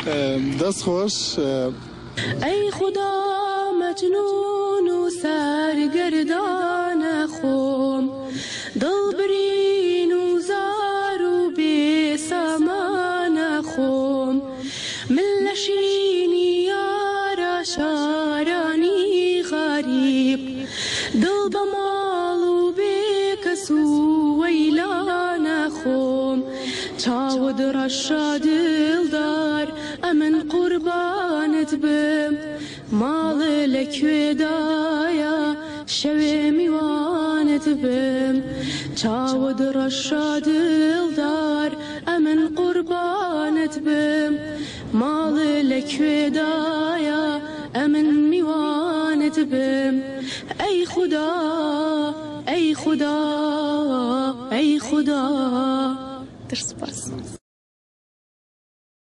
دست خوش. ای خدا مجنون و سرگردان خوم، دلبرین و زار و بی سامان خوم، ملشینی یارا شارانی غریب، دل بمال و بی کس و ویلان خوم، چاود رشا دلدار امن قربانت بم، مال لکوێدایە شەوێ میوانت بم، چاود رشا دلدار ئەمن قوربانت بم، ماڵ لەکوێدایە ئەمن میوانت بم. ئەی خدا ئەی خدا ئەی خدا.